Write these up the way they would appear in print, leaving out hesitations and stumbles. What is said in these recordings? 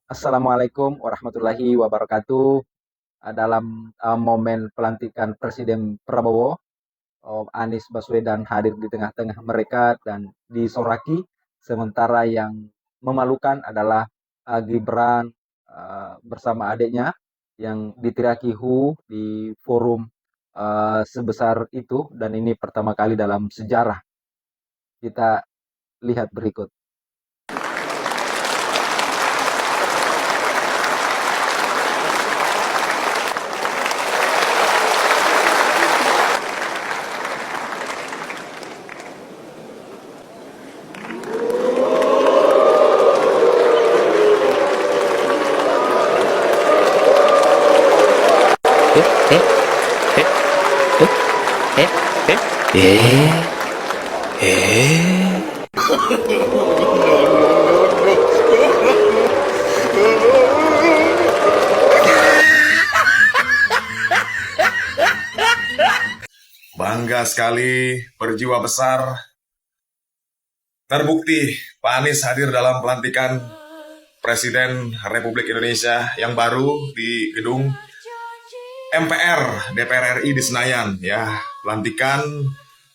Assalamualaikum warahmatullahi wabarakatuh. Dalam momen pelantikan Presiden Prabowo, Anies Baswedan hadir di tengah-tengah mereka dan disoraki, sementara yang memalukan adalah Gibran bersama adiknya yang diteriaki "Hu" di forum sebesar itu, dan ini pertama kali dalam sejarah. Kita lihat berikut. Eh, eh, eh, eh, Bangga sekali, berjiwa besar. Terbukti, Pak Anies hadir dalam pelantikan Presiden Republik Indonesia yang baru di gedung MPR DPR RI di Senayan. Ya, pelantikan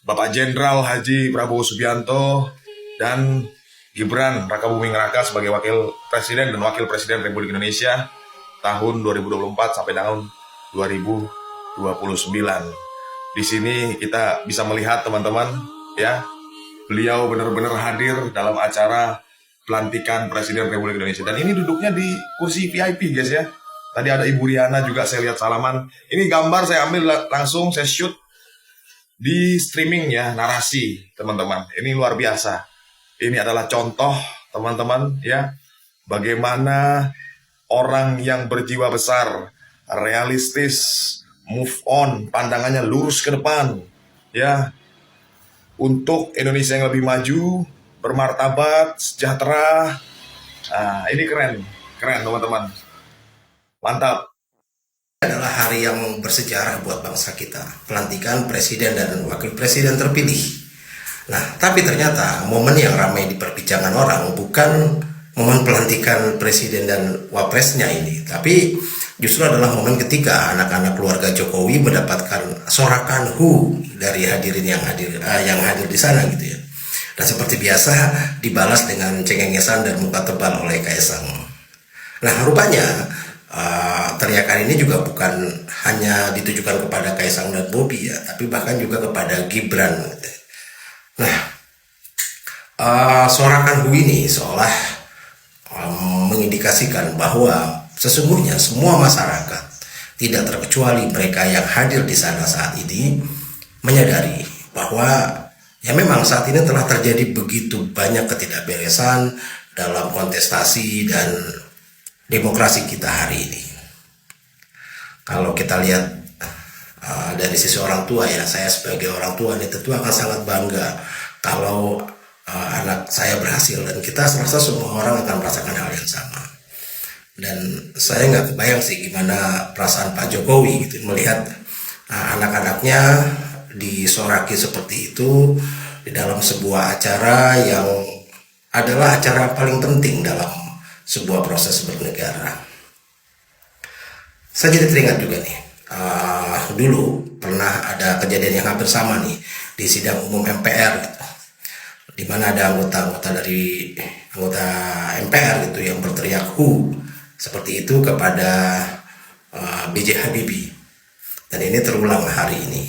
Bapak Jenderal Haji Prabowo Subianto dan Gibran Rakabuming Raka sebagai Wakil Presiden dan Wakil Presiden Republik Indonesia tahun 2024 sampai tahun 2029. Di sini kita bisa melihat teman-teman, ya, beliau benar-benar hadir dalam acara pelantikan Presiden Republik Indonesia. Dan ini duduknya di kursi VIP, guys, ya. Tadi ada Ibu Riana juga saya lihat salaman. Ini gambar saya ambil langsung, saya shoot di streaming, ya, narasi, teman-teman. Ini luar biasa. Ini adalah contoh, teman-teman, ya, bagaimana orang yang berjiwa besar, realistis, move on, pandangannya lurus ke depan, ya, untuk Indonesia yang lebih maju, bermartabat, sejahtera. Nah, ini keren teman-teman. Mantap. Adalah hari yang bersejarah buat bangsa kita, pelantikan presiden dan wakil presiden terpilih. Nah, tapi ternyata momen yang ramai diperbincangan orang bukan momen pelantikan presiden dan wapresnya ini, tapi justru adalah momen ketika anak-anak keluarga Jokowi mendapatkan sorakan "Hu" dari hadirin yang hadir di sana, gitu ya. Dan seperti biasa dibalas dengan cengengesan dan muka tebal oleh Kaisang. Nah, rupanya teriakan ini juga bukan hanya ditujukan kepada Kaisang dan Bobi, ya, tapi bahkan juga kepada Gibran. Nah, sorakan "Hu" ini seolah mengindikasikan bahwa sesungguhnya semua masyarakat, tidak terkecuali mereka yang hadir di sana saat ini, menyadari bahwa ya memang saat ini telah terjadi begitu banyak ketidakberesan dalam kontestasi dan demokrasi kita hari ini. Kalau kita lihat dari sisi orang tua, ya, saya sebagai orang tua ini tentu akan sangat bangga kalau anak saya berhasil, dan kita serasa semua orang akan merasakan hal yang sama. Dan saya nggak kebayang sih gimana perasaan Pak Jokowi gitu melihat anak-anaknya disoraki seperti itu di dalam sebuah acara yang adalah acara paling penting dalam sebuah proses bernegara. Saya jadi teringat juga nih, dulu pernah ada kejadian yang hampir sama nih di sidang umum MPR, gitu, di mana ada anggota MPR gitu yang berteriak "Hu" seperti itu kepada B.J. Habibie, dan ini terulang hari ini.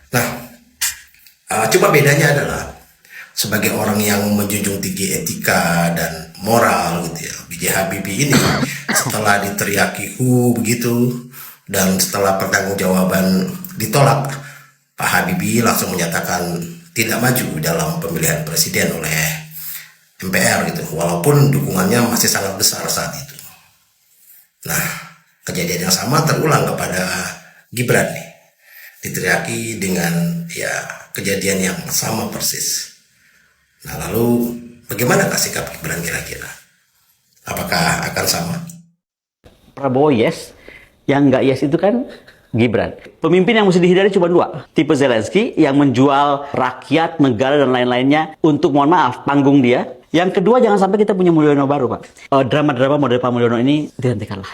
Nah, cuma bedanya adalah sebagai orang yang menjunjung tinggi etika dan moral, gitu ya, B.J. Habibie ini setelah diteriaki "Hu" begitu dan setelah pertanggungjawaban ditolak, Pak Habibie langsung menyatakan tidak maju dalam pemilihan presiden oleh MPR gitu, walaupun dukungannya masih sangat besar saat itu. Nah, kejadian yang sama terulang kepada Gibran nih, diteriaki dengan ya kejadian yang sama persis. Nah, lalu bagaimana sikap Gibran kira-kira? Apakah akan sama? Prabowo yes, yang nggak yes itu kan Gibran. Pemimpin yang mesti dihindari cuma dua. Tipe Zelensky yang menjual rakyat, negara, dan lain-lainnya untuk, mohon maaf, panggung dia. Yang kedua, jangan sampai kita punya Mulyono baru, Pak. Drama-drama model Pak Mulyono ini dihentikan.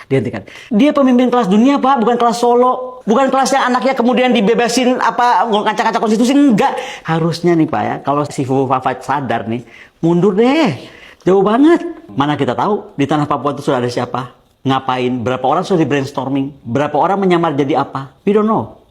Dia pemimpin kelas dunia, Pak, bukan kelas Solo. Bukan kelas yang anaknya kemudian dibebasin ngacak-ngacak konstitusi, enggak. Harusnya nih, Pak, ya, kalau si Fufu Fafat sadar nih, mundur deh. Jauh banget. Mana kita tahu di tanah Papua itu sudah ada siapa? Ngapain? Berapa orang sudah di brainstorming? Berapa orang menyamar jadi apa? We don't know.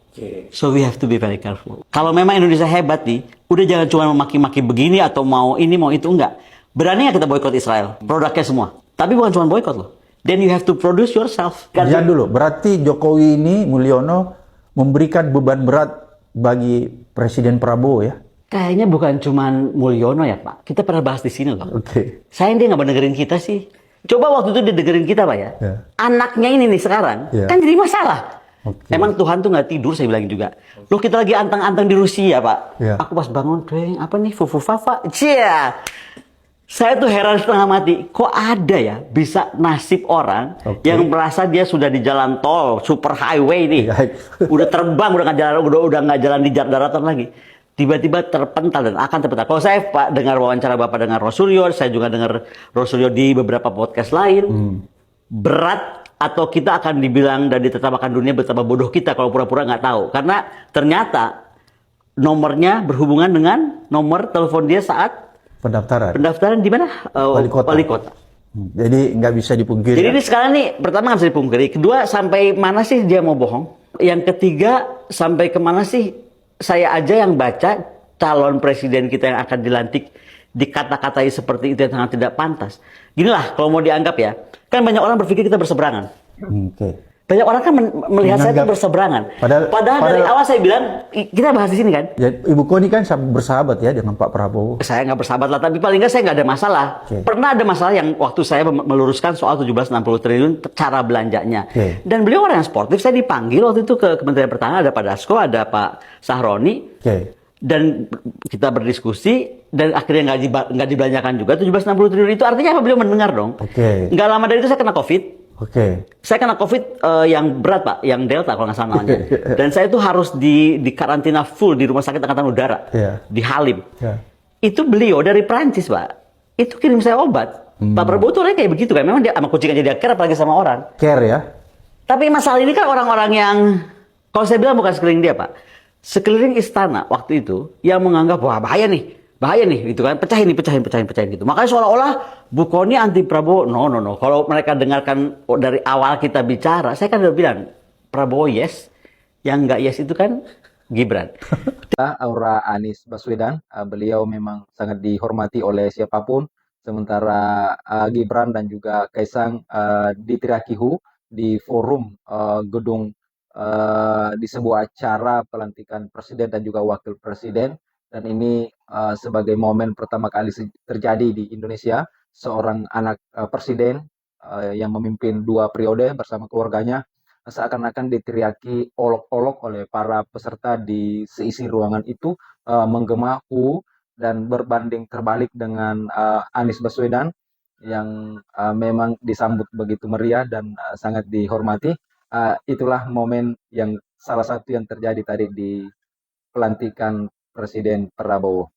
So we have to be very careful. Kalau memang Indonesia hebat nih, udah jangan cuma memaki-maki begini atau mau ini mau itu, enggak. Berani nggak kita boykot Israel? Produknya semua. Tapi bukan cuma boykot loh. Then you have to produce yourself. Jangan dulu. Berarti Jokowi ini, Mulyono, memberikan beban berat bagi Presiden Prabowo ya? Kayaknya bukan cuma Mulyono ya, Pak. Kita pernah bahas di sini loh. Oke. Sayang dia nggak dengerin kita sih. Coba waktu itu dia dengerin kita, Pak ya. Ya. Anaknya ini nih sekarang Ya. kan jadi masalah. Oke. Emang Tuhan tuh nggak tidur, saya bilang juga. Loh, kita lagi antang-antang di Rusia, Pak. Ya. Aku pas bangun, deng, apa nih, Fufu Fafa. Cia. Saya tuh heran setengah mati. Kok ada ya bisa nasib orang Oke. yang merasa dia sudah di jalan tol, super highway nih. Ya. Udah terbang, udah nggak jalan di daratan lagi. Tiba-tiba terpental dan akan terpental. Kalau saya, Pak, dengar wawancara Bapak dengan Rosulyo, saya juga dengar Rosulyo di beberapa podcast lain. Berat atau kita akan dibilang dan ditetapkan dunia betapa bodoh kita kalau pura-pura nggak tahu. Karena ternyata nomornya berhubungan dengan nomor telepon dia saat pendaftaran di mana? Wali kota. Jadi nggak bisa dipungkiri. Jadi ya? ini sekarang nih, pertama nggak bisa dipungkiri. Kedua, sampai mana sih dia mau bohong? Yang ketiga, sampai kemana sih saya aja yang baca calon presiden kita yang akan dilantik dikata-katai seperti itu yang sangat tidak pantas. Ginilah kalau mau dianggap ya, kan banyak orang berpikir kita berseberangan. Oke. Banyak orang kan melihat saya itu Menganggap- berseberangan. Padahal- Dari awal saya bilang, kita bahas di sini kan. Ya, Ibu Koni kan bersahabat ya dengan Pak Prabowo. Saya nggak bersahabat lah, tapi paling nggak saya nggak ada masalah. Oke. Pernah ada masalah yang waktu saya meluruskan soal 1760 triliun cara belanjanya. Oke. Dan beliau orang yang sportif, saya dipanggil waktu itu ke Kementerian Pertahanan, ada Pak Dasko, ada Pak Sahroni. Oke. Dan kita berdiskusi, dan akhirnya nggak dibelanjakan juga 1760 triliun itu. Artinya apa? Beliau mendengar dong. Oke. Nggak lama dari itu saya kena COVID. Oke. Saya kena COVID yang berat, Pak, yang Delta kalau nggak salah namanya. Dan saya itu harus di karantina full di Rumah Sakit Angkatan Udara, Iya. di Halim. Ya. Itu beliau dari Prancis, Pak. Itu kirim saya obat. Pak Prabowo tuh orangnya kayak begitu kan. Memang dia sama kucing aja dia care, apalagi sama orang. Care ya. Tapi masalah ini kan orang-orang yang, kalau saya bilang bukan sekeliling dia, Pak. Sekeliling istana waktu itu yang menganggap wah bahaya nih gitu kan, pecahin gitu. Makanya seolah-olah Bu Koni anti Prabowo. No. Kalau mereka dengarkan dari awal kita bicara, saya kan udah bilang Prabowo yes, yang nggak yes itu kan Gibran. Aura Anies Baswedan, beliau memang sangat dihormati oleh siapapun. Sementara Gibran dan juga Kaisang ditirakihu di forum gedung di sebuah acara pelantikan presiden dan juga wakil presiden. Dan ini sebagai momen pertama kali terjadi di Indonesia, seorang anak presiden yang memimpin 2 periode bersama keluarganya seakan-akan diteriaki olok-olok oleh para peserta di seisi ruangan itu, menggema dan berbanding terbalik dengan Anies Baswedan yang memang disambut begitu meriah dan sangat dihormati. Itulah momen yang salah satu yang terjadi tadi di pelantikan Presiden Prabowo.